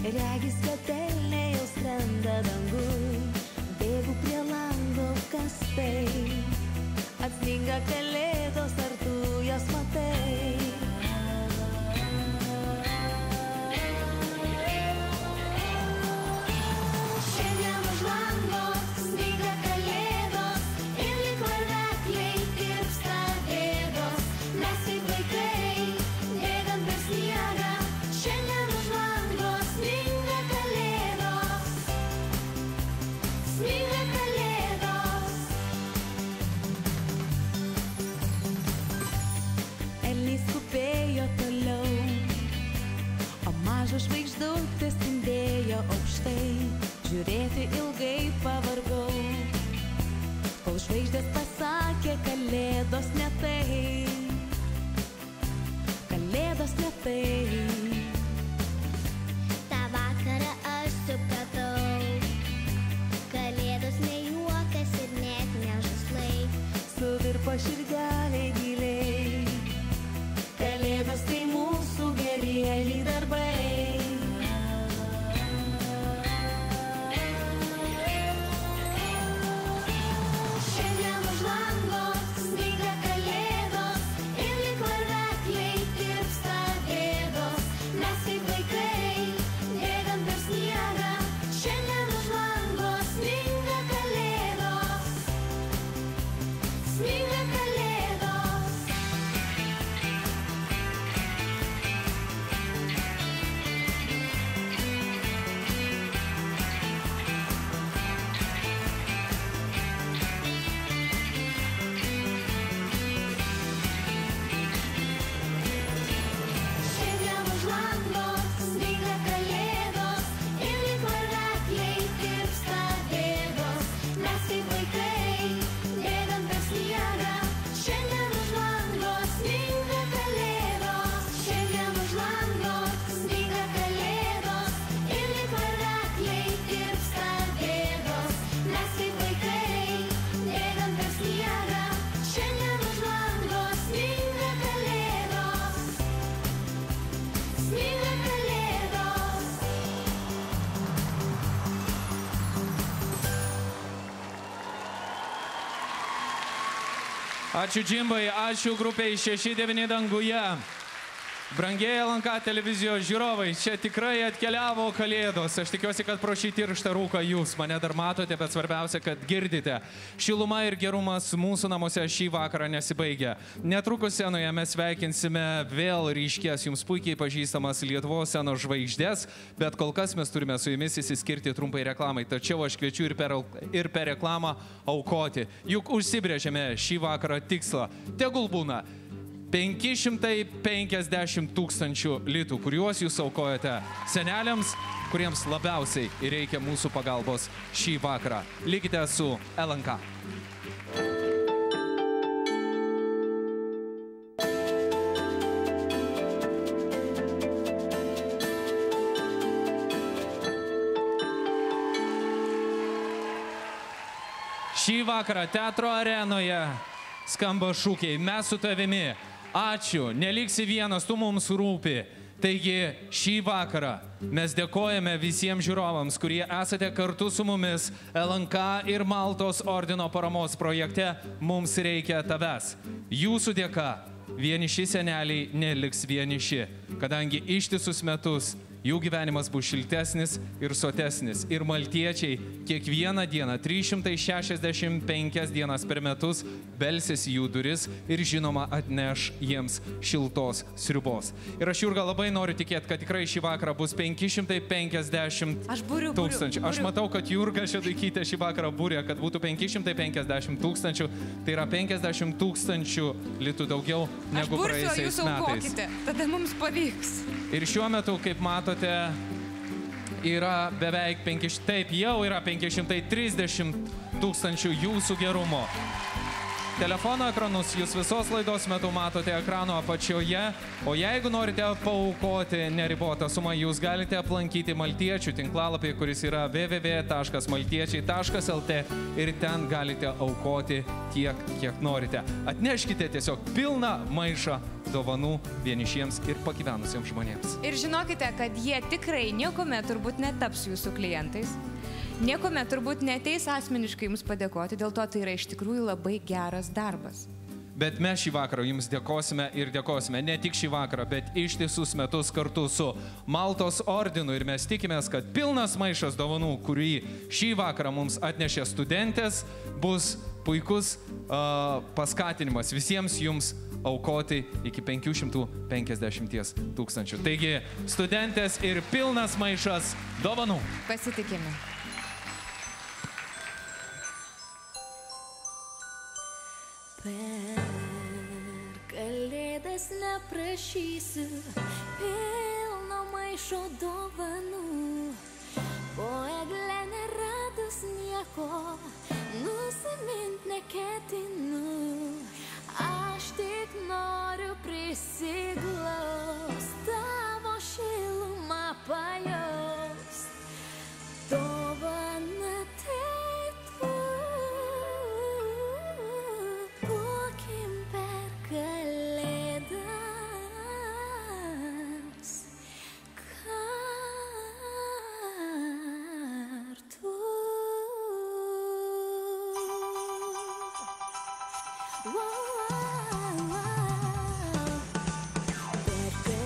Regis, kad elniai jau skrenda dangui, bėgu prie lango, kas tai? Atsninga kalėdos, ar tu jas matai? Šiandien už lango sninga kalėdos ir lyg varvekliai tirpsta bėdos. Mes kaip vaikai bėgam per sniegą. Šiandien už lango sninga kalėdos. Sninga kalėdos. Elniai skubėjo toliau, o mažos žvaigždutės spindėjo aukštai. Žiūrėti ilgai pavargau, kol žvaigždės pasakė, kalėdos ne tai. Kalėdos ne tai. Ta vakarą aš supratau, kalėdos ne juokas ir net ne žaislai. Suvirpo širdelė giliai. Kalėdos tai mūsų gerieji darbai. Šiandien už lango sninga kalėdos ir lyg varvekliai tirpsta bėdos. Mes kaip vaikai bėgam per sniegą. Šiandien už lango sninga kalėdos. Sninga kalėdos. Šiandien už lango sninga kalėdos ir lyg varvekliai tirpsta bėdos. Mes kaip vaikai bėgam per sniegą. Šiandien už lango sninga kalėdos. Šiandien už lango sninga kalėdos ir lyg varvekliai tirpsta bėdos. Mes kaip vaikai bėgam per sniegą. Šiandien už lango sninga kalėdos. Sninga kalėdos. Ačiū Džimbai, ačiū grupiai 6-9 danguje. Brangieji LNK televizijos žiūrovai, čia tikrai atkeliavo kalėdos. Aš tikiuosi, kad pro šį tirštą rūką jūs mane dar matote, bet svarbiausia, kad girdite. Šiluma ir gerumas mūsų namuose šį vakarą nesibaigia. Netrukus scenoje mes sveikinsime vėl ryškės jums puikiai pažįstamas Lietuvos scenos žvaigždės, bet kol kas mes turime su jumis įsiskirti trumpai reklamai. Tačiau aš kviečiu ir per reklamą aukoti. Juk užsibrėžėme šį vakarą tikslą. Tegul būna 550 000 litų, kuriuos jūs aukojate seneliams, kuriems labiausiai reikia mūsų pagalbos šį vakarą. Likite su LNK. Šį vakarą teatro arenoje skamba šūkiai: mes su tavimi. Ačiū, neliksi vienas, tu mums rūpi. Taigi šį vakarą mes dėkojame visiems žiūrovams, kurie esate kartu su mumis LNK ir Maltos ordino paramos projekte Mums reikia tavęs. Jūsų dėka vieniši seneliai neliks vieniši, kadangi ištisus metus jų gyvenimas bus šiltesnis ir sotesnis. Ir maltiečiai kiekvieną dieną, 365 dienas per metus, belsis į jų duris ir žinoma atneš jiems šiltos sriubos. Ir aš, Jurga, labai noriu tikėti, kad tikrai šį vakarą bus 550 000. Aš matau, kad Jurga Šeduikytė šį vakarą būrė, kad būtų 550 000. Tai yra 50 000 litų daugiau negu praėjusiais metais. Aukokite, tada mums pavyks. Ir šiuo metu, kaip matote, yra beveik 530 000 jūsų gerumo. telefono ekranus jūs visos laidos metu matote ekrano apačioje, o jeigu norite paaukoti neribotą sumą, jūs galite aplankyti maltiečių tinklalapį, kuris yra www.maltiečiai.lt ir ten galite aukoti tiek, kiek norite. Atneškite tiesiog pilną maišą dovanų vienišiems ir pagyvenusiems žmonėms. Ir žinokite, kad jie tikrai niekuomet turbūt netaps jūsų klientais. Niekuomet turbūt neteis asmeniškai jums padėkoti, dėl to tai yra iš tikrųjų labai geras darbas. Bet mes šį vakarą jums dėkosime ir dėkosime ne tik šį vakarą, bet ištisus metus kartu su Maltos ordinu. Ir mes tikimės, kad pilnas maišas dovanų, kurį šį vakarą mums atnešė studentės, bus puikus paskatinimas visiems jums aukoti iki 550 000. Taigi, studentės ir pilnas maišas dovanų. Pasitikime. Per kalėdas neprašysiu pilno maišo dovanų, po egle neradus nieko, nusimint neketinu. Aš tik noriu prisiglaust, tavo šilumą pajaust. Dovana tai tu, būkim per kalėdas kartu. Per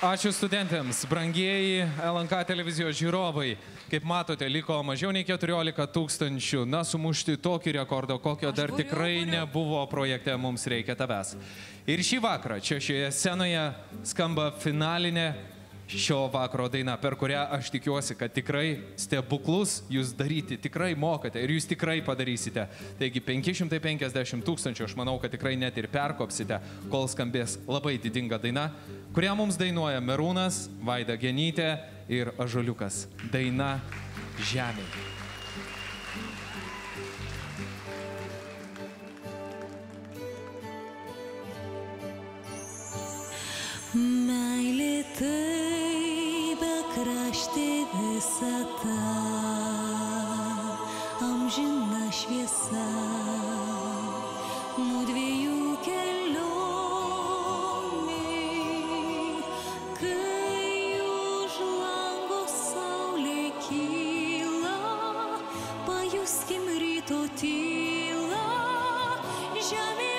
Ačiū studentėms, brangieji LNK televizijos žiūrovai. Kaip matote, liko mažiau nei 14 000. Na, sumušti tokį rekordą, kokio dar tikrai nebuvo projekte Mums reikia tavęs. Ir šį vakarą čia šioje scenoje skamba finalinė šio vakaro daina, per kurią aš tikiuosi, kad tikrai stebuklus jūs daryti tikrai mokate ir jūs tikrai padarysite. Taigi 550 000, aš manau, kad tikrai net ir perkopsite, kol skambės labai didinga daina, kurią mums dainuoja Merūnas, Vaida Genytė ir Ąžuoliukas. Daina Žemėje. Meilė tai bekraštė visata, amžina šviesa, mudviejų kelionė, kai už lango saulė kyla, pajuskim ryto tylą, žemė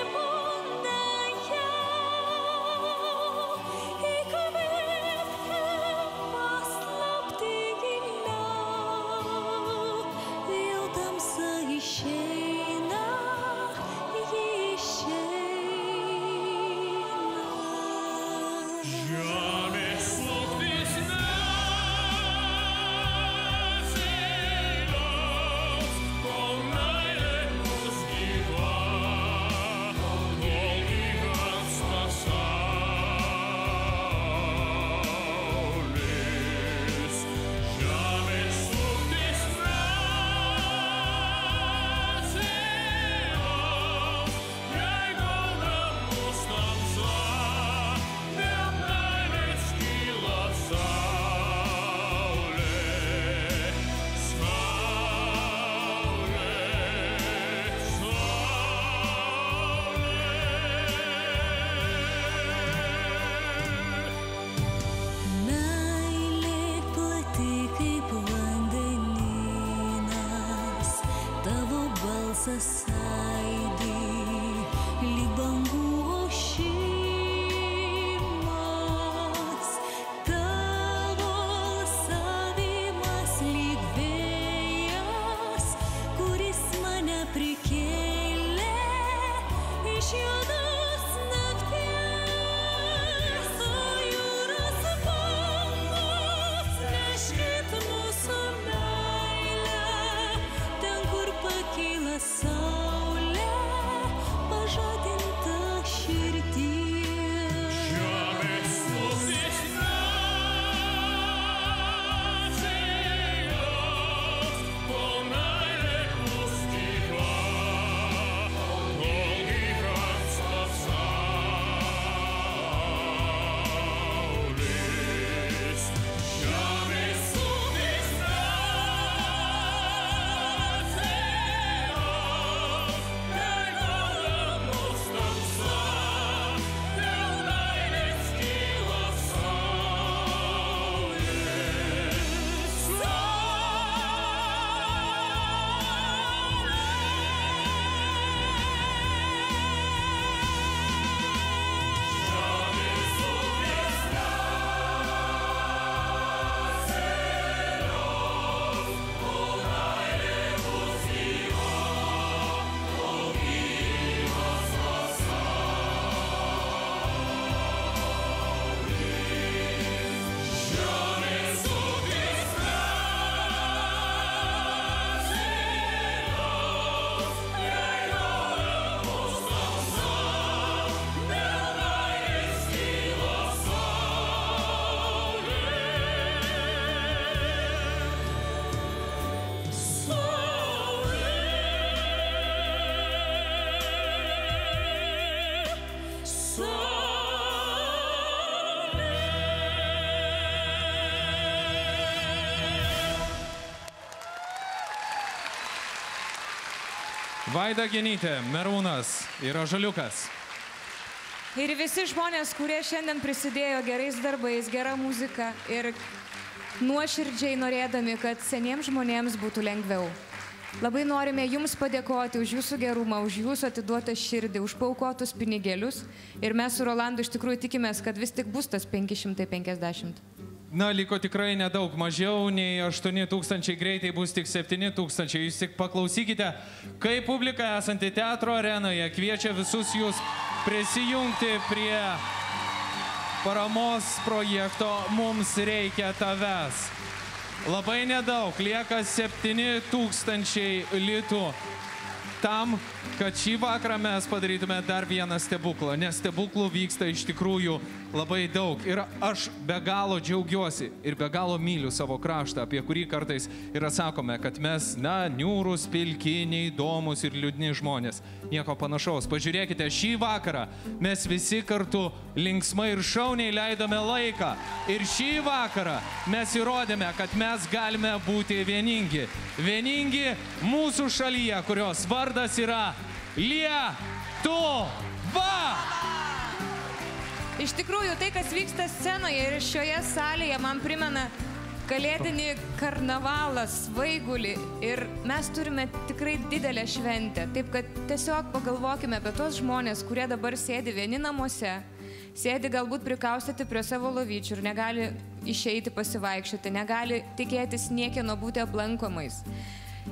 saidi, lyg bangų ošimas, tavo savimas lyg vėjas, kuris mane prikėlė iš juodos nakties. O jūros bangos, neškit mūsų meilę, ten, kur pakyla saulė, pažadinta širdies. Žemės lūpis nasėjos, kol meilė mus gyva, kol gyvens pasaulis. Žemės lūpis Vaida Genytė, Merūnas ir Ąžuoliukas. Ir visi žmonės, kurie šiandien prisidėjo gerais darbais, gera muzika ir nuoširdžiai norėdami, kad seniems žmonėms būtų lengviau. Labai norime Jums padėkoti už Jūsų gerumą, už Jūsų atiduotą širdį, už paukotus pinigėlius. Ir mes su Rolandu iš tikrųjų tikimės, kad vis tik bus tas 550. Na, liko tikrai nedaug, mažiau nei 8 000, greitai bus tik 7 000. Jūs tik paklausykite, kaip publika esanti teatro arenoje kviečia visus jūs prisijungti prie paramos projekto Mums reikia tavęs. Labai nedaug, lieka 7 000 litų tam, kad šį vakarą mes padarytume dar vieną stebuklą, nes stebuklų vyksta iš tikrųjų labai daug. Ir aš be galo džiaugiuosi ir be galo myliu savo kraštą, apie kurį kartais yra sakome, kad mes, niūrūs, pilki, neįdomus ir liūdni žmonės. Nieko panašaus. Pažiūrėkite, šį vakarą mes visi kartu linksmai ir šauniai leidome laiką. Ir šį vakarą mes įrodėme, kad mes galime būti vieningi. Vieningi mūsų šalyje, kurios vardas yra Lietuva! Iš tikrųjų, tai, kas vyksta scenoje ir šioje salėje, man primena kalėdinį karnavalą, svaigulį. Ir mes turime tikrai didelę šventę. Taip, kad tiesiog pagalvokime apie tos žmonės, kurie dabar sėdi vieni namuose, sėdi galbūt prikaustyti prie savo lovyčių ir negali išeiti pasivaikščioti, negali tikėtis niekieno būti aplankomais.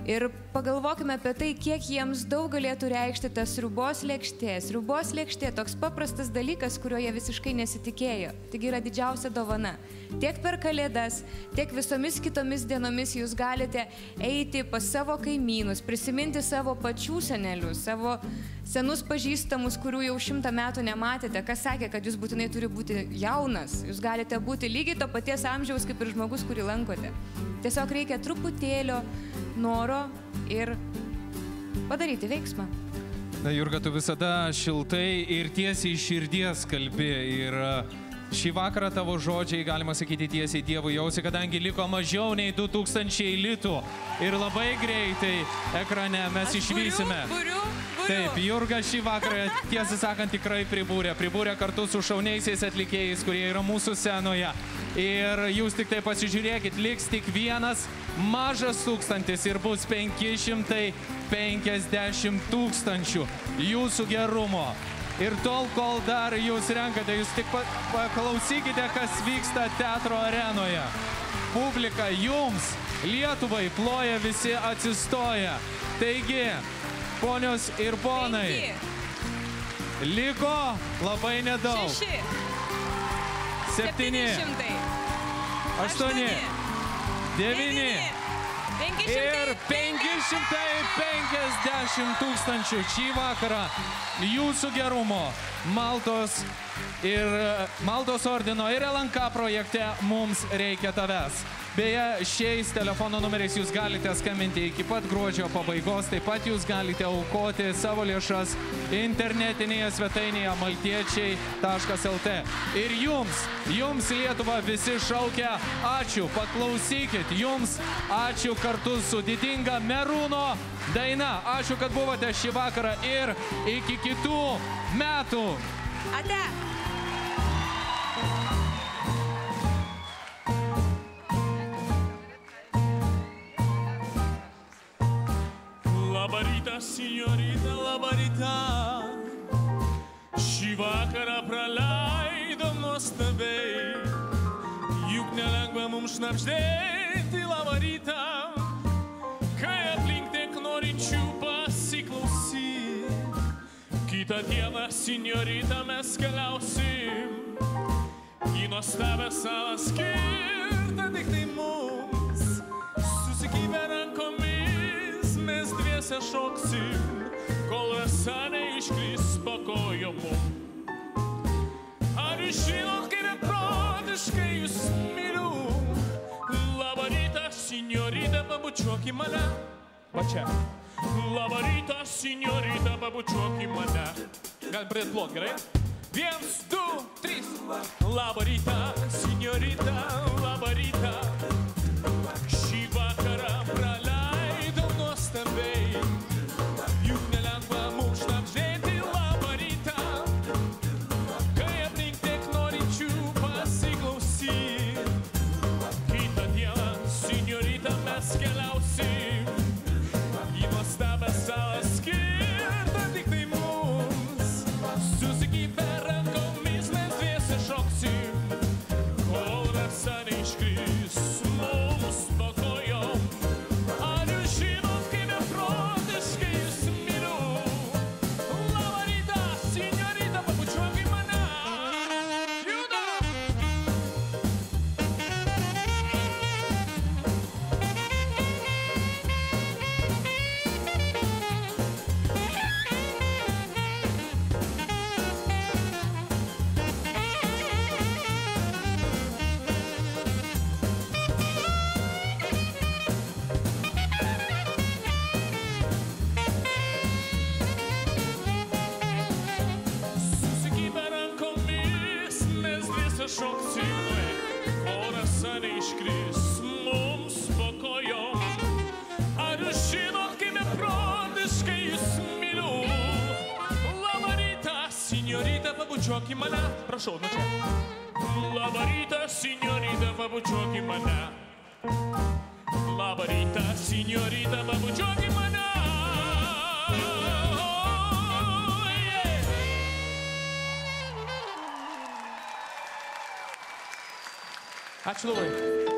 Ir pagalvokime apie tai, kiek jiems daug galėtų reikšti tas sriubos lėkštė. Sriubos lėkštė, toks paprastas dalykas, kurio jie visiškai nesitikėjo. Taigi yra didžiausia dovana. Tiek per Kalėdas, tiek visomis kitomis dienomis jūs galite eiti pas savo kaimynus, prisiminti savo pačių senelius, savo senus pažįstamus, kurių jau 100 metų nematėte. Kas sakė, kad jūs būtinai turi būti jaunas. Jūs galite būti lygiai to paties amžiaus kaip ir žmogus, kurį lankote. Tiesiog reikia truputėlio noro ir padaryti veiksmą. Na, Jurga, tu visada šiltai ir tiesiai iš širdies kalbi. Ir šį vakarą tavo žodžiai, galima sakyti, tiesiai Dievui jausi, kadangi liko mažiau nei 2000 litų. Ir labai greitai ekrane mes išvysime. Buriu. Taip, Jurga šį vakarą, tiesą sakant, tikrai pribūrė kartu su šauniaisiais atlikėjais, kurie yra mūsų scenoje. Ir jūs tik tai pasižiūrėkit, liks tik vienas mažas tūkstantis ir bus 550 000 jūsų gerumo. Ir tol, kol dar jūs renkate, jūs tik paklausykite, kas vyksta teatro arenoje. Publika jums, Lietuvai, ploja, visi atsistoja. Taigi, ponios ir ponai, liko labai nedaug. 6, 7, 8, 9 ir 550 000 šį vakarą jūsų gerumo Maltos ordino ir LNK projekte Mums reikia tavęs. Beje, šiais telefono numeriais jūs galite skambinti iki pat gruodžio pabaigos, taip pat jūs galite aukoti savo lėšas internetinėje svetainėje maltiečiai.lt. Ir jums Lietuva visi šaukia ačiū, paklausykit, jums ačiū kartu su didinga Merūno daina. Ačiū, kad buvote šį vakarą ir iki kitų metų. Ate. Labą rytą, signorita, labą rytą. Šį vakarą praleidom nuostabiai. Juk nelengva mums šnabždėti labą rytą, kai aplink tiek norinčių pasiklausyti. Kitą dieną, signorita, mes keliausim į nuostabę salą skirtą tik tai mums. Susikibę rankomis mes dviese šoksim, kol rasa neiškris po kojom mum. Ar jūs žinot, kaip beprotiškai jūs myliu? Labą rytą, signorita, pabučiuok į mane. Va čia. Labą rytą, signorita, pabučiuok į mane. Galim pradėti plot, gerai? 1, 2, 3. Labą rytą, signorita, labą rytą. Šį vakarą praleidom nuostabiai. Juk nelengva mums šnabždėti labą rytą, kai aplink tiek norinčių pasiklausyt. Kitą dieną, signorita, mes keliausim pabučiuok į mane. Prašau, nu čia. Labą rytą, signorita, pabučiuok į mane. Labą rytą, signorita, pabučiuok į mane. Ačiū labai.